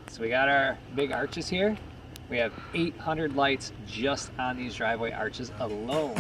So we got our big arches here. We have 800 lights just on these driveway arches alone.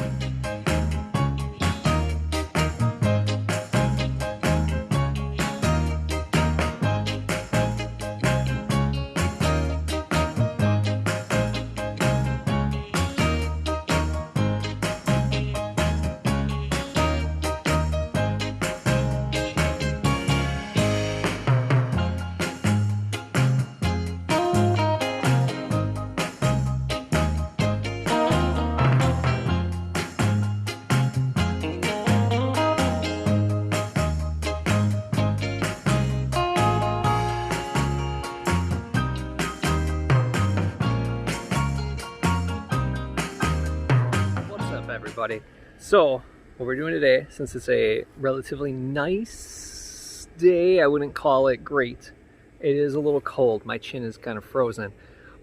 Everybody. So what we're doing today, since it's a relatively nice day, I wouldn't call it great. It is a little cold. My chin is kind of frozen.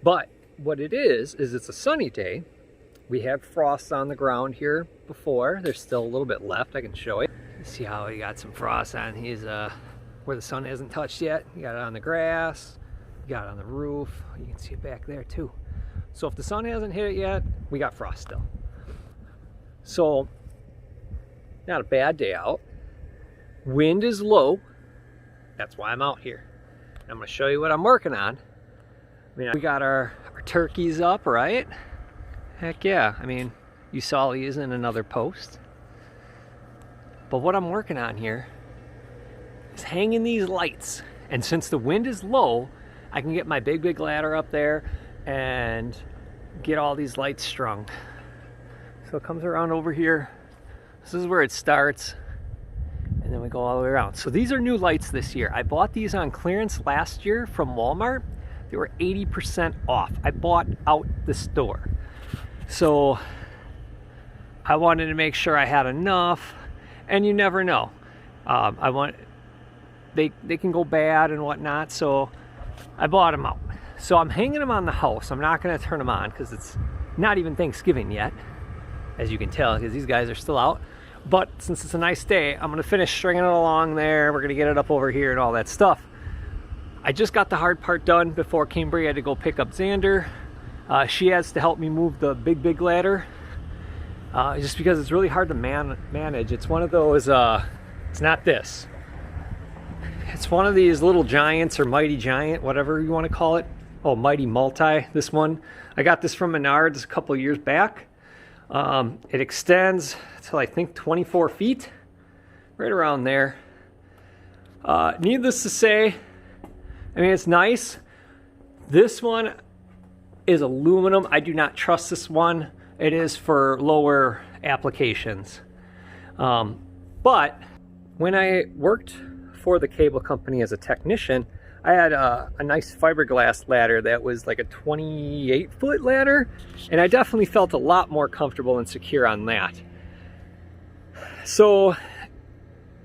But what it is it's a sunny day. We had frost on the ground here before. There's still a little bit left. I can show you. See how he got some frost on. He's where the sun hasn't touched yet. You got it on the grass. You got it on the roof. You can see it back there too. So if the sun hasn't hit it yet, we got frost still. So, not a bad day out. Wind is low. That's why I'm out here. I'm going to show you what I'm working on. I mean, we got our turkeys up, right? Heck yeah. I mean, you saw these in another post. But what I'm working on here is hanging these lights. And since the wind is low, I can get my big ladder up there and get all these lights strung. So it comes around over here. This is where it starts. And then we go all the way around. So these are new lights this year. I bought these on clearance last year from Walmart. They were 80% off. I bought out the store. So I wanted to make sure I had enough. And you never know. They can go bad and whatnot. So I bought them out. So I'm hanging them on the house. I'm not going to turn them on because it's not even Thanksgiving yet, as you can tell, because these guys are still out. But since it's a nice day, I'm going to finish stringing it along there. We're going to get it up over here and all that stuff. I just got the hard part done before Cambriea had to go pick up Xander. She has to help me move the big ladder, just because it's really hard to manage. It's one of those, it's not this. It's one of these little giants or mighty giant, whatever you want to call it. Oh, mighty multi, this one. I got this from Menards a couple years back. It extends to, I think, 24 feet, right around there. Needless to say, I mean, it's nice. This one is aluminum. I do not trust this one. It is for lower applications. But when I worked for the cable company as a technician, I had a nice fiberglass ladder that was like a 28-foot ladder, and I definitely felt a lot more comfortable and secure on that. So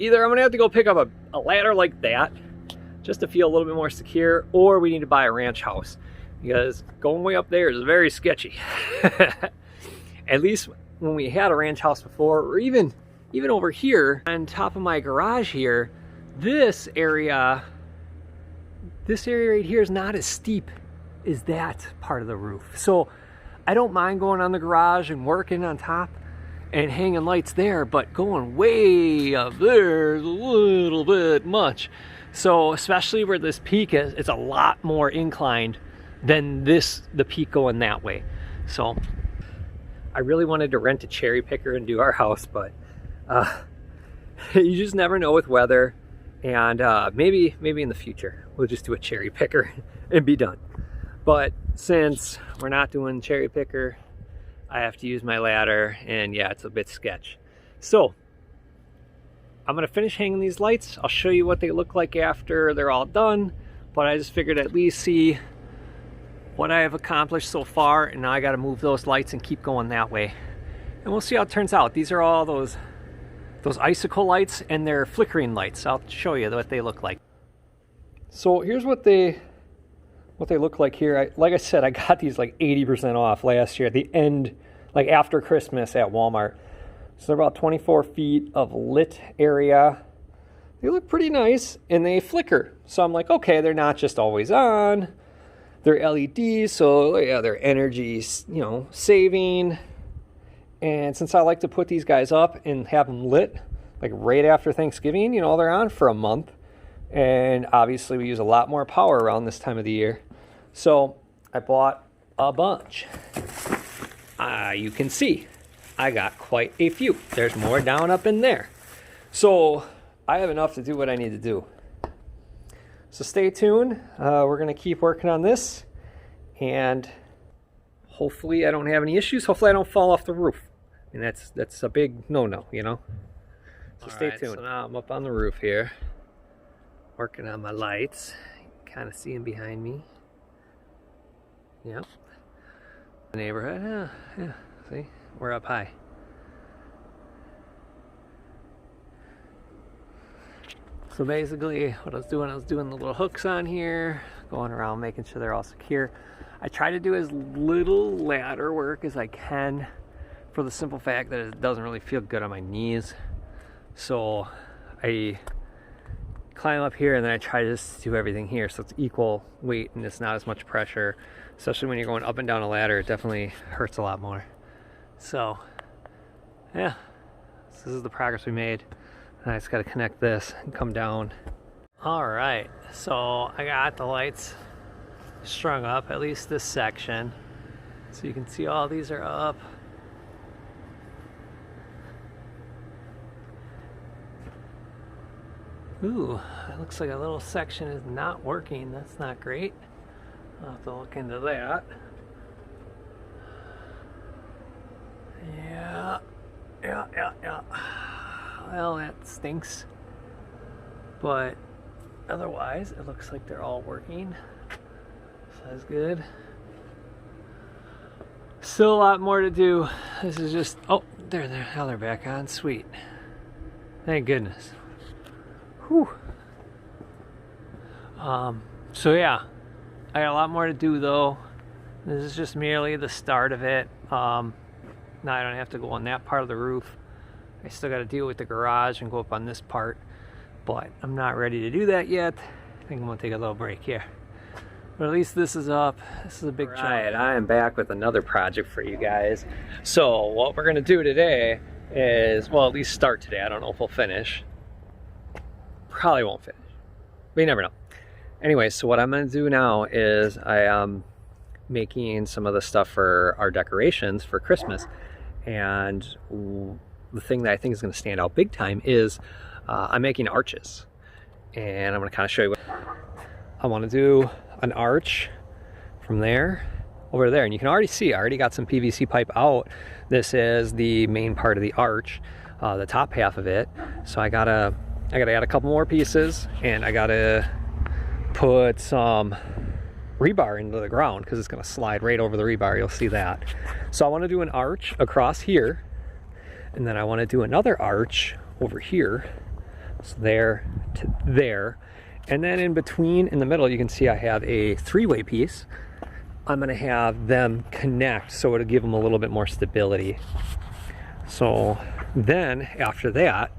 either I'm gonna have to go pick up a ladder like that just to feel a little bit more secure, or we need to buy a ranch house, because going way up there is very sketchy. At least when we had a ranch house before, or even over here on top of my garage here, this area right here is not as steep as that part of the roof. So I don't mind going on the garage and working on top and hanging lights there, but going way up there is a little bit much. So especially where this peak is, it's a lot more inclined than the peak going that way. So I really wanted to rent a cherry picker and do our house, but you just never know with weather. And maybe in the future we'll just do a cherry picker and be done. But since we're not doing cherry picker, I have to use my ladder, and yeah, it's a bit sketch. So I'm gonna finish hanging these lights. I'll show you what they look like after they're all done, but I just figured at least see what I have accomplished so far, and now I gotta move those lights and keep going that way. And we'll see how it turns out. These are all those icicle lights, and they're flickering lights. I'll show you what they look like. So here's what they look like here. Like I said, I got these like 80% off last year at the end, like after Christmas at Walmart. So they're about 24 feet of lit area. They look pretty nice, and they flicker. So I'm like, okay, they're not just always on. they're LEDs, so yeah, they're energy, you know, saving. And since I like to put these guys up and have them lit like right after Thanksgiving, you know, they're on for a month. And obviously we use a lot more power around this time of the year. So I bought a bunch. You can see I got quite a few. There's more down up in there. So I have enough to do what I need to do. So stay tuned. We're going to keep working on this. And hopefully I don't have any issues. Hopefully I don't fall off the roof. And that's a big no-no, you know. So stay tuned. So now I'm up on the roof here, working on my lights. You can kind of see them behind me. Yep. The neighborhood. Yeah. See, we're up high. So basically, what I was doing the little hooks on here, going around making sure they're all secure. I try to do as little ladder work as I can, for the simple fact that it doesn't really feel good on my knees. So I climb up here and then I try to just do everything here so it's equal weight and it's not as much pressure. Especially when you're going up and down a ladder, it definitely hurts a lot more. So yeah, this is the progress we made. And I just got to connect this and come down. All right, so I got the lights strung up, at least this section. So you can see all these are up. Ooh, it looks like a little section is not working. That's not great. I'll have to look into that. Yeah. Well, that stinks. But otherwise, it looks like they're all working. So that's good. Still a lot more to do. This is just, oh, there, now they're back on. Sweet. Thank goodness. Whew. So yeah, I got a lot more to do though. This is just merely the start of it. Now I don't have to go on that part of the roof. I still got to deal with the garage and go up on this part, but I'm not ready to do that yet. I think I'm gonna take a little break here. But at least this is up. This is a big chunk. Alright, I am back with another project for you guys. So what we're gonna do today is, well, at least start today. I don't know if we'll finish. Probably won't finish, but you never know. Anyway, so what I'm going to do now is I am making some of the stuff for our decorations for Christmas. And the thing that I think is going to stand out big time is I'm making arches. And I'm going to kind of show you what I want to do. An arch from there over there. And you can already see I already got some PVC pipe out. This is the main part of the arch, the top half of it. So I gotta add a couple more pieces, and I gotta put some rebar into the ground because it's gonna slide right over the rebar. You'll see that. So I want to do an arch across here, and then I want to do another arch over here, so there to there, and then in between, in the middle, you can see I have a three-way piece. I'm gonna have them connect so it'll give them a little bit more stability. So then after that,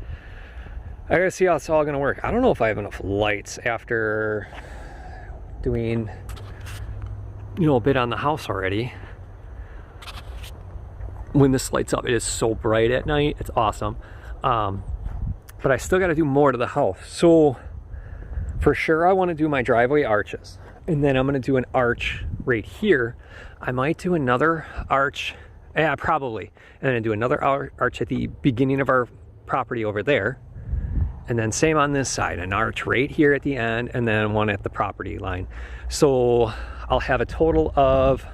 I gotta see how it's all gonna work. I don't know if I have enough lights after doing, you know, a bit on the house already. When this lights up, it is so bright at night. It's awesome. But I still gotta do more to the house. So for sure, I wanna do my driveway arches. And then I'm gonna do an arch right here. I might do another arch, yeah, probably. And then do another arch at the beginning of our property over there. And then same on this side, an arch right here at the end, and then one at the property line. So I'll have a total of,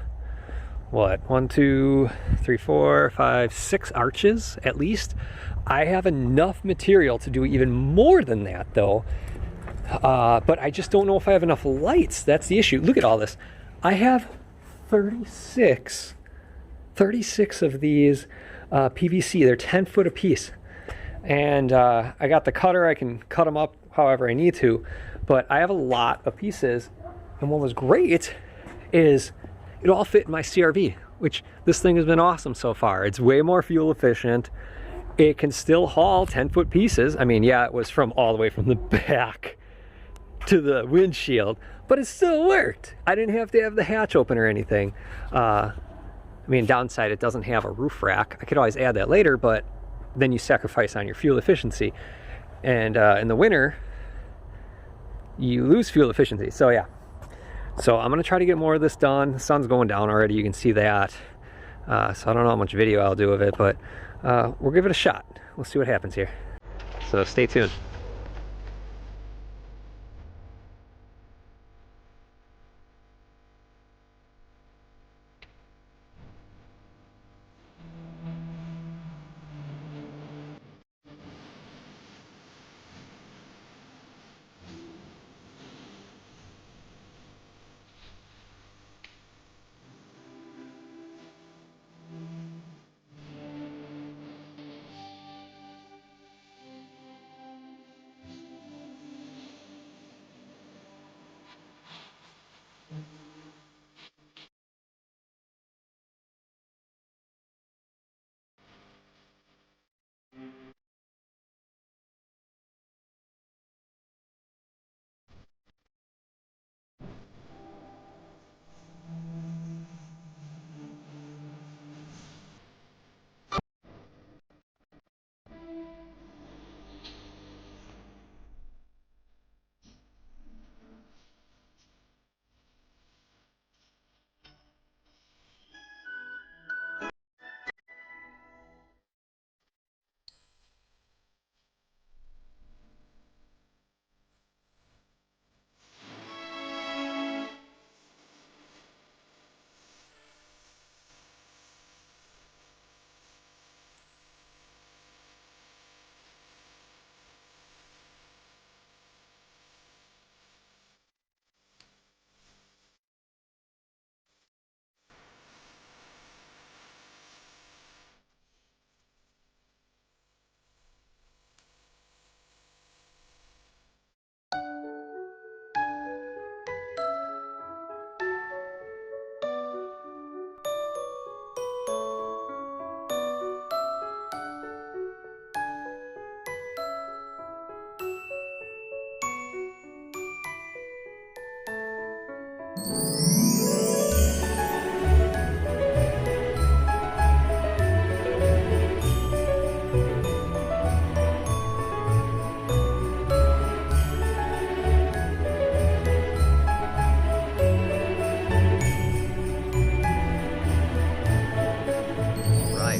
what, 1, 2, 3, 4, 5, 6 arches at least. I have enough material to do even more than that though. But I just don't know if I have enough lights. That's the issue. Look at all this. I have 36 of these PVC. They're 10 foot a piece. And I got the cutter. I can cut them up however I need to. But I have a lot of pieces. And what was great is it all fit in my CRV, which this thing has been awesome so far. It's way more fuel efficient. It can still haul 10 foot pieces. I mean, yeah, it was from all the way from the back to the windshield, but it still worked. I didn't have to have the hatch open or anything. I mean, downside, it doesn't have a roof rack. I could always add that later, but then you sacrifice on your fuel efficiency. And in the winter, you lose fuel efficiency. So yeah, so I'm gonna try to get more of this done. The sun's going down already, you can see that. So I don't know how much video I'll do of it, but we'll give it a shot. We'll see what happens here. So stay tuned.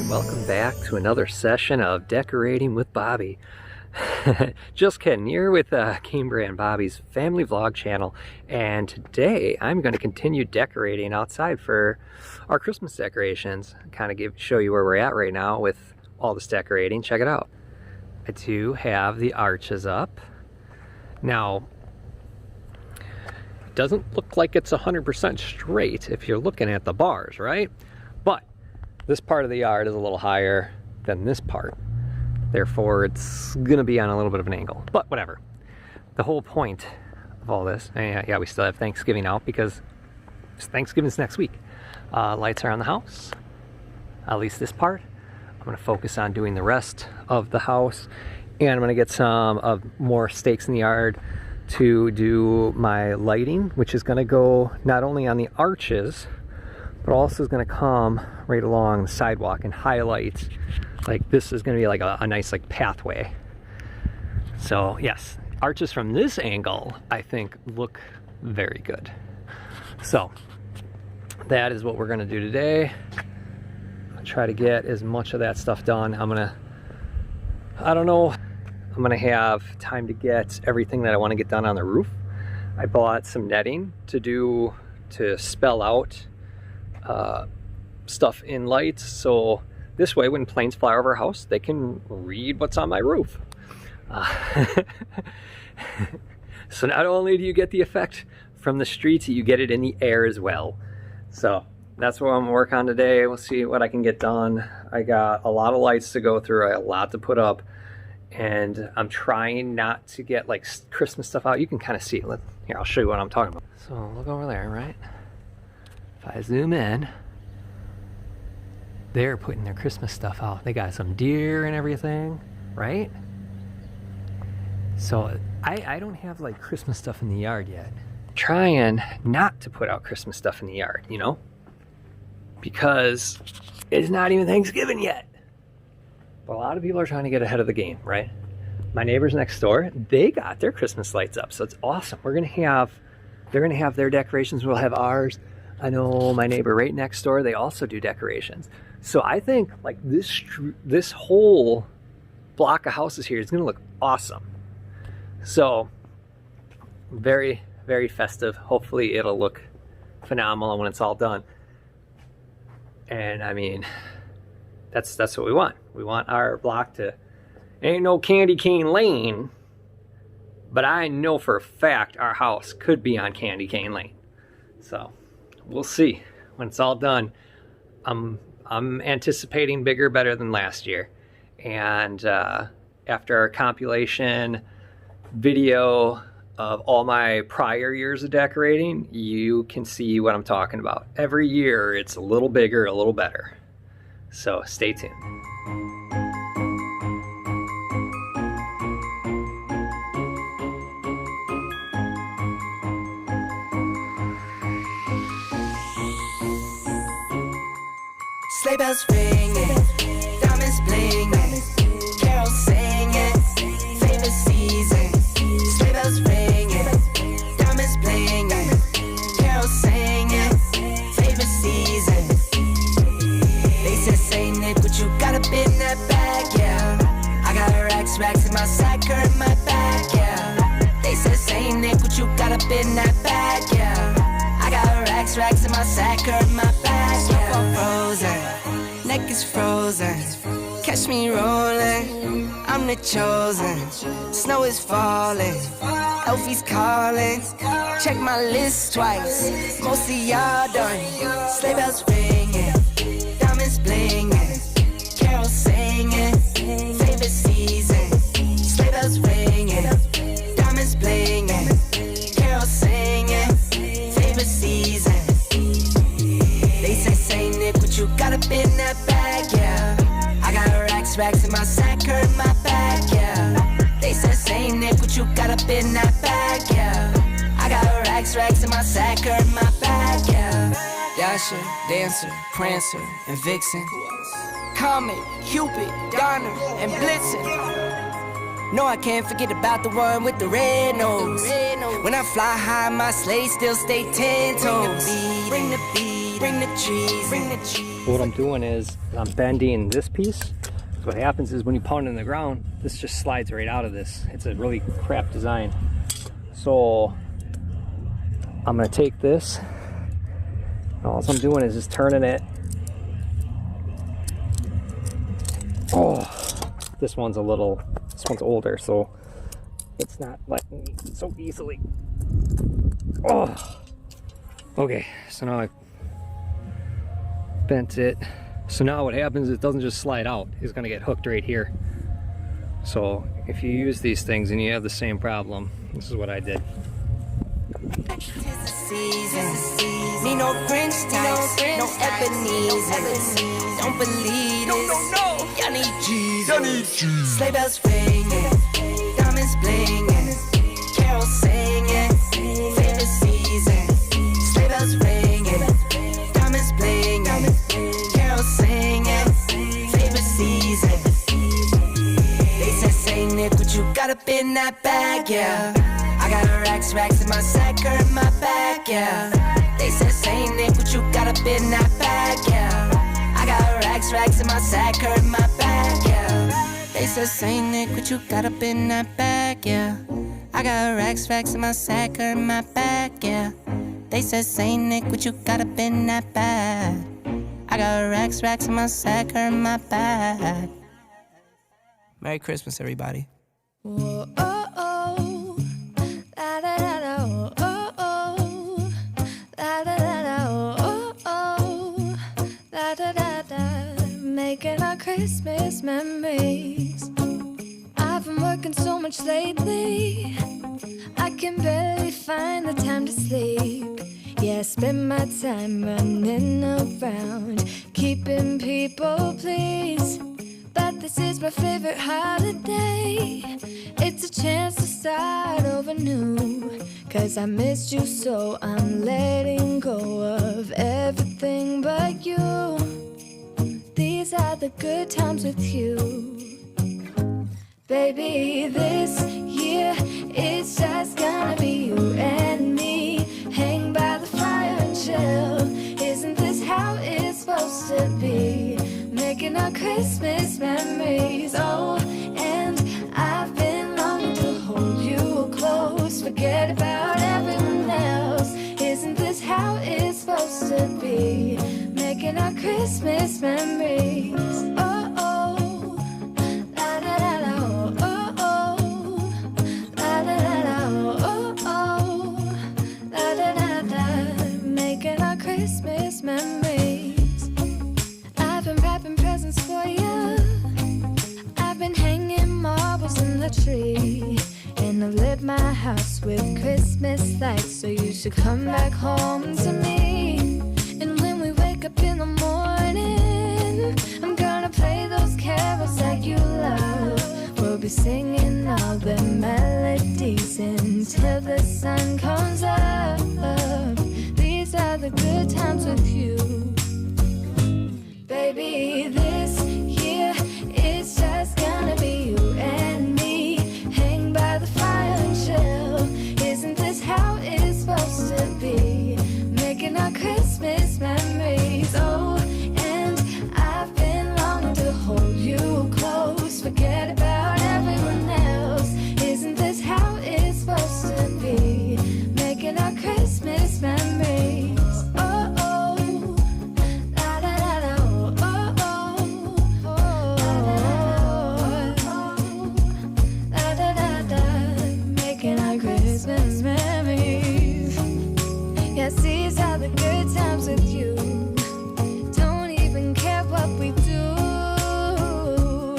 Welcome back to another session of Decorating with Bobby. Just kidding, you're with Cambriea and Bobby's family vlog channel, and today I'm going to continue decorating outside for our Christmas decorations. Kind of show you where we're at right now with all this decorating. Check it out. I do have the arches up. Now, it doesn't look like it's 100% straight if you're looking at the bars, right? But this part of the yard is a little higher than this part. Therefore, it's gonna be on a little bit of an angle, but whatever. The whole point of all this, and yeah, we still have Thanksgiving out because Thanksgiving's next week. Lights are on the house, at least this part. I'm gonna focus on doing the rest of the house, and I'm gonna get some more stakes in the yard to do my lighting, which is gonna go not only on the arches, but also is going to come right along the sidewalk and highlight. Like, this is going to be like a nice like pathway. So yes, arches from this angle I think look very good. So that is what we're going to do today. I'll try to get as much of that stuff done. I don't know, I'm going to have time to get everything that I want to get done on the roof. I bought some netting to spell out stuff in lights, so this way when planes fly over our house they can read what's on my roof. So not only do you get the effect from the streets, you get it in the air as well. So that's what I'm gonna work on today. We'll see what I can get done. I got a lot of lights to go through, I got a lot to put up, and I'm trying not to get like Christmas stuff out. You can kind of see it. Here, I'll show you what I'm talking about. So look over there, right? If I zoom in, they're putting their Christmas stuff out. They got some deer and everything, right? So I don't have like Christmas stuff in the yard yet. Trying not to put out Christmas stuff in the yard, you know, because it's not even Thanksgiving yet. But a lot of people are trying to get ahead of the game, right? My neighbors next door, they got their Christmas lights up, so it's awesome. They're gonna have their decorations, we'll have ours. I know my neighbor right next door, they also do decorations. So I think like this whole block of houses here is gonna look awesome. So very, very festive. Hopefully it'll look phenomenal when it's all done. And I mean, that's what we want. We want our block to, ain't no candy cane lane, but I know for a fact our house could be on candy cane lane. So we'll see when it's all done. I'm anticipating bigger, better than last year. And after our compilation video of all my prior years of decorating, you can see what I'm talking about. Every year it's a little bigger, a little better. So stay tuned. Sleigh bells ringing, diamonds blinging, carols singing, favorite season. Sleigh bells ringing, diamonds blinging, carols singing, favorite season. They said, Saint Nick, what you got up in that bag, yeah. I got racks in my sack or in my bag, yeah. They said, Saint Nick, what you got up in that bag, yeah. I got racks in my sack or in my bag, yeah. Frozen, neck is frozen, catch me rolling, I'm the chosen. Snow is falling, Elfie's calling, check my list twice, most of y'all done. Sleigh bells ringing, diamonds blinging, carols singing, favorite season. Sleigh bells ringing, diamonds blinging, carols singing, favorite season. They say, Saint Nick, what you got up in that bag, yeah. I got racks in my sack or in my bag, yeah. They said, Saint Nick, what you got up in that bag, yeah. I got racks in my sack or in my bag, yeah. Dasher, Dancer, Prancer, and Vixen, Comet, Cupid, Donner, and Blitzen. No, I can't forget about the one with the red nose. When I fly high, my sleigh still stay 10 toes. Bring the beat, bring the trees, bring the cheese. What I'm doing is I'm bending this piece. So what happens is when you pound it in the ground, this just slides right out of this. It's a really crap design. So I'm gonna take this. All I'm doing is just turning it. Oh, this one's older, so it's not letting me so easily. Oh, okay, so now I bent it. So now what happens is it doesn't just slide out, it's gonna get hooked right here. So if you use these things and you have the same problem, this is what I did. Me no Grinch types, no Ebenezer. Don't believe this. No. Y'all need Jesus. Sleigh bells ringing, diamonds blinging, carols singing, favorite season. Sleigh bells ringing, diamonds blinging, carols singing, favorite season. They said, Saint Nick, what you got up in that bag, yeah. I got racks in my sack or in my bag, yeah. They said, Saint Nick, what you got up in that bag, yeah. I got racks in my sack or in my bag, yeah. They said, Saint Nick, what you got up in that bag, yeah. I got racks in my sack or in my bag, yeah. They said, Saint Nick, what you got up in that bag. I got racks in my sack or in my bag. Merry Christmas, everybody. Whoa, oh, oh. La, da, da, da, oh, oh, oh. La, da, da, da, oh, oh, oh. La, da, da, da. Making our Christmas memories. I've been working so much lately, I can barely find the time to sleep. Yeah, I spend my time running around, keeping people pleased. But This is my favorite holiday. It's a chance to start over new. 'Cause I missed you, so I'm letting go of everything but you. These are the good times with you. Baby, this year it's just gonna be you and me. Hang by the fire and chill. Isn't this how it's supposed to be? Making our Christmas memories. Oh, and I've been longing to hold you close. Forget about everyone else. Isn't this how it's supposed to be? Making our Christmas memories. Oh, oh, la da da da, oh, oh, la da da da, oh, oh, la da da da. Making our Christmas memories. I've been wrapping presents for you. I've been hanging marbles in the tree. And I've lit my house with Christmas lights. So you should come back home to me. And when we wake up in the morning, I'm gonna play those carols that you love. We'll be singing all the melodies until the sun comes up. These are the good times with you. Baby, this year it's just gonna be you and me. Hang by the fire and chill. Isn't this how it's supposed to be? Making our Christmas memories. Oh, and I've been longing to hold you close. Forget about everyone else. Isn't this how it's supposed to be? Making our Christmas memories. Oh, oh, la da da da, oh, oh, oh, la da da da. Making our Christmas memories. Yes, these are the good times with you. Don't even care what we do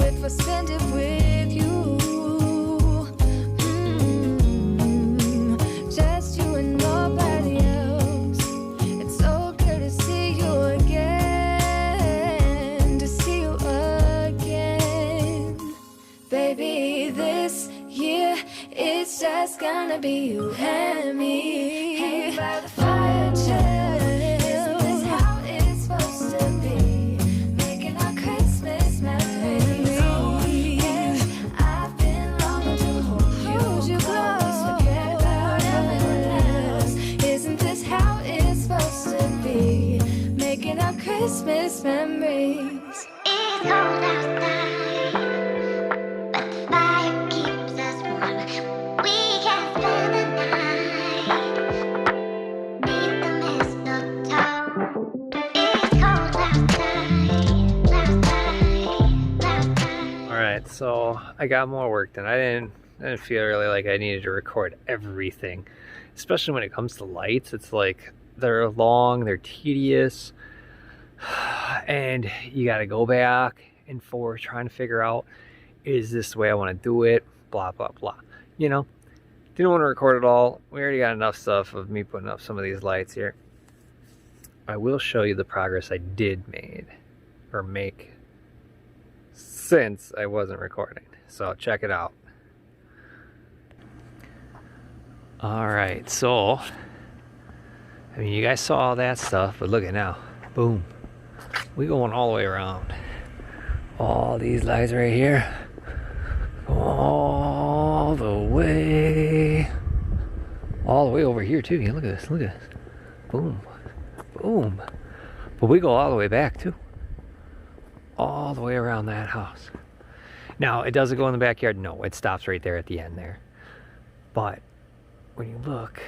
if I spend it with you. Just you and nobody else. It's so good to see you again. To see you again. Baby, this year it's just gonna be you and me. Hang by the fire, chill. Isn't this how it's supposed to be? Making our Christmas memories. Oh, and I've been longing to hold you close. Forget about everyone else. Isn't this how it's supposed to be? Making our Christmas memories. It's cold outside, but the fire keeps us warm. We can spend the night beneath the mistletoe. It's cold outside. All right, so I got more work done. I didn't feel really like I needed to record everything, especially when it comes to lights. It's like they're long, they're tedious, and you got to go back and forth trying to figure out, is this the way I want to do it? Blah blah blah. You know, didn't want to record it all. We already got enough stuff of me putting up some of these lights here. I will show you the progress I did make since I wasn't recording. So check it out. All right, so I mean, you guys saw all that stuff, but look at now. Boom. We going all the way around. All these lights right here. All the way over here too. Yeah, look at this. Look at this. Boom. Boom. But we go all the way back too. All the way around that house. Now, it doesn't go in the backyard. No, it stops right there at the end there. But when you look,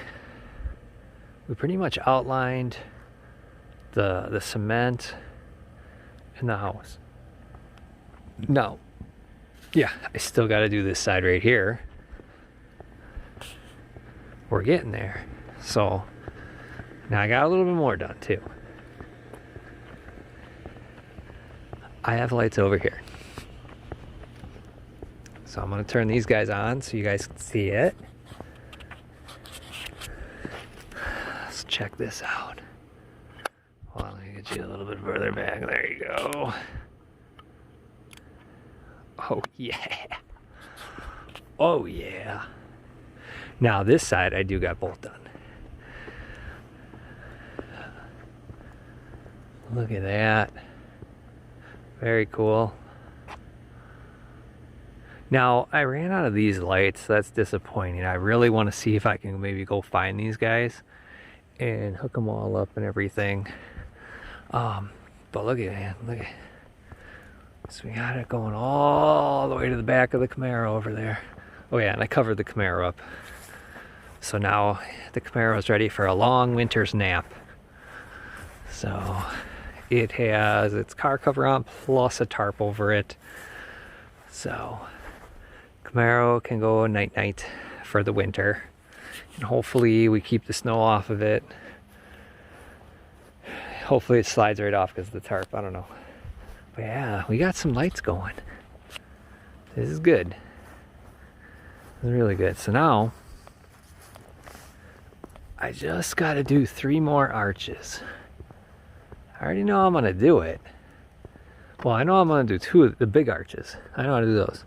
we pretty much outlined the cement in the house. No. Yeah, I still got to do this side right here. We're getting there. So now I got a little bit more done too. I have lights over here. So I'm going to turn these guys on so you guys can see it. Let's check this out. Hold on, let me get you a little bit further back. There you go. Oh yeah. Oh yeah. Now this side I do got both done. Look at that. Very cool. Now I ran out of these lights. That's disappointing. I really want to see if I can maybe go find these guys and hook them all up and everything. But look at it, look at. So we got it going all the way to the back of the Camaro over there. Oh yeah, and I covered the Camaro up. So now the Camaro is ready for a long winter's nap. So it has its car cover on plus a tarp over it. So Camaro can go night-night for the winter. And hopefully we keep the snow off of it. Hopefully it slides right off because of the tarp, I don't know. But yeah, we got some lights going. This is good. This is really good. So now, I just got to do 3 more arches. I already know I'm going to do it. Well, I know I'm going to do 2 of the big arches. I know how to do those.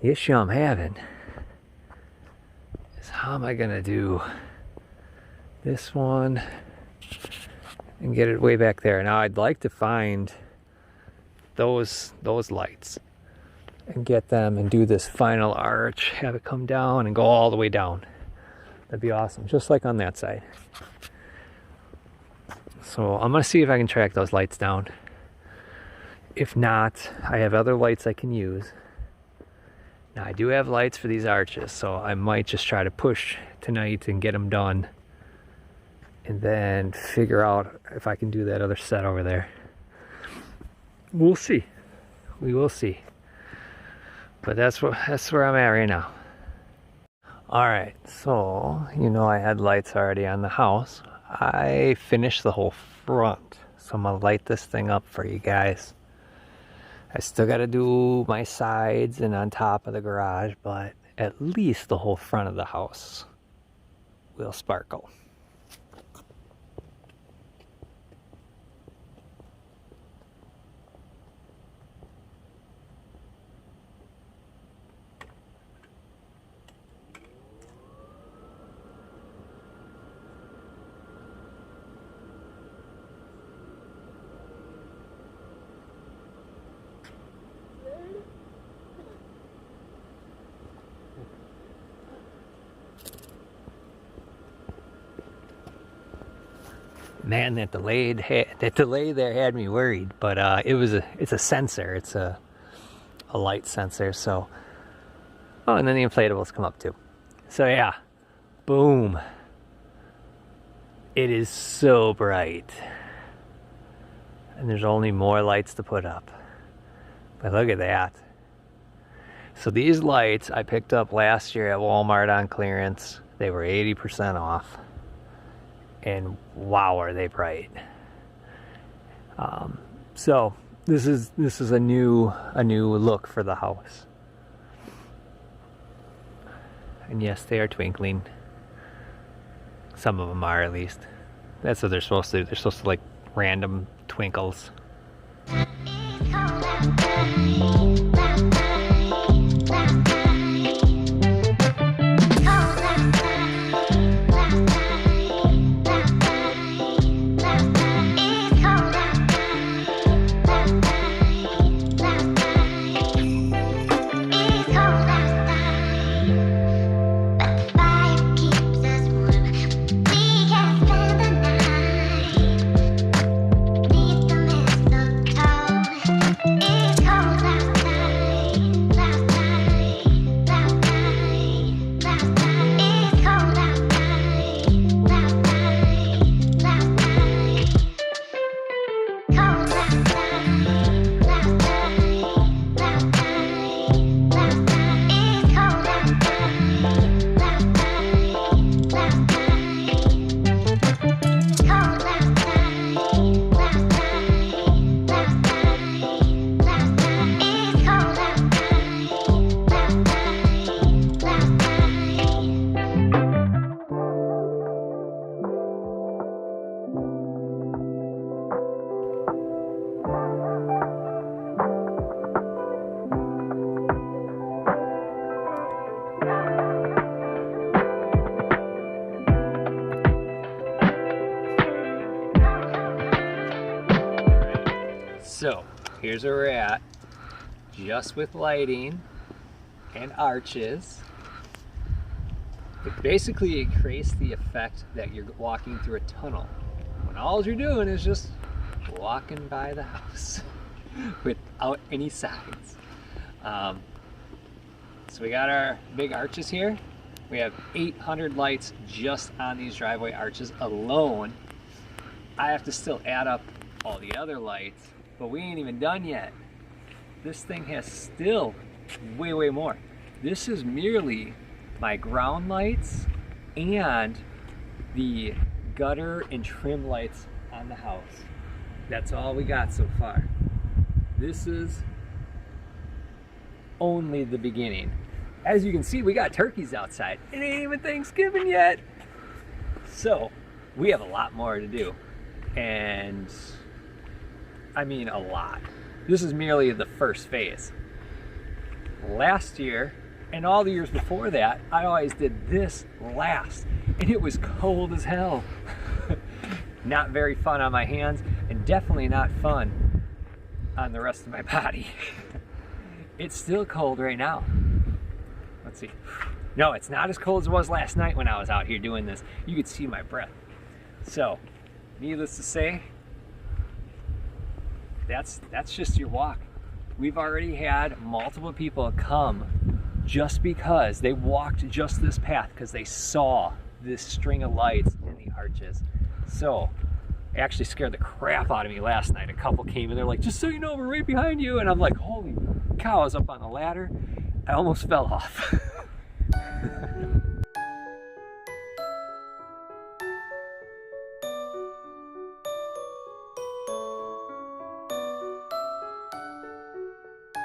The issue I'm having is how am I going to do this one and get it way back there. Now I'd like to find those lights and get them and do this final arch, have it come down and go all the way down. That'd be awesome, just like on that side. So I'm gonna see if I can track those lights down. If not, I have other lights I can use. Now I do have lights for these arches, so I might just try to push tonight and get them done. And then figure out if I can do that other set over there. We'll see. We will see. But that's where I'm at right now. Alright, so you know I had lights already on the house. I finished the whole front. So I'm gonna light this thing up for you guys. I still gotta do my sides and on top of the garage, but at least the whole front of the house will sparkle. Man, that delay there had me worried, but it's a sensor. It's a light sensor. So, oh, and then the inflatables come up too. So yeah, boom. It is so bright, and there's only more lights to put up. But look at that. So these lights I picked up last year at Walmart on clearance. They were 80% off. And wow, are they bright. So this is a new look for the house. And yes, they are twinkling. Some of them are, at least. That's what they're supposed to do. They're supposed to like random twinkles. It's cold outside. It's cold outside. So here's where we're at, just with lighting and arches. It basically creates the effect that you're walking through a tunnel when all you're doing is just walking by the house without any signs. So we got our big arches here. We have 800 lights just on these driveway arches alone. I have to still add up all the other lights, but we ain't even done yet. This thing has still way more. This is merely my ground lights and the gutter and trim lights on the house. That's all we got so far. This is only the beginning. As you can see, we got turkeys outside. It ain't even Thanksgiving yet. So we have a lot more to do. And I mean a lot. This is merely the first phase. Last year, and all the years before that, I always did this last, and it was cold as hell. Not very fun on my hands, and definitely not fun on the rest of my body. It's still cold right now. Let's see. No, it's not as cold as it was last night when I was out here doing this. You could see my breath. So, needless to say, that's just your walk. We've already had multiple people come just because they walked just this path because they saw this string of lights in the arches. So it actually scared the crap out of me last night. A couple came and they're like, just so you know, we're right behind you. And I'm like, holy cow, I was up on the ladder. I almost fell off.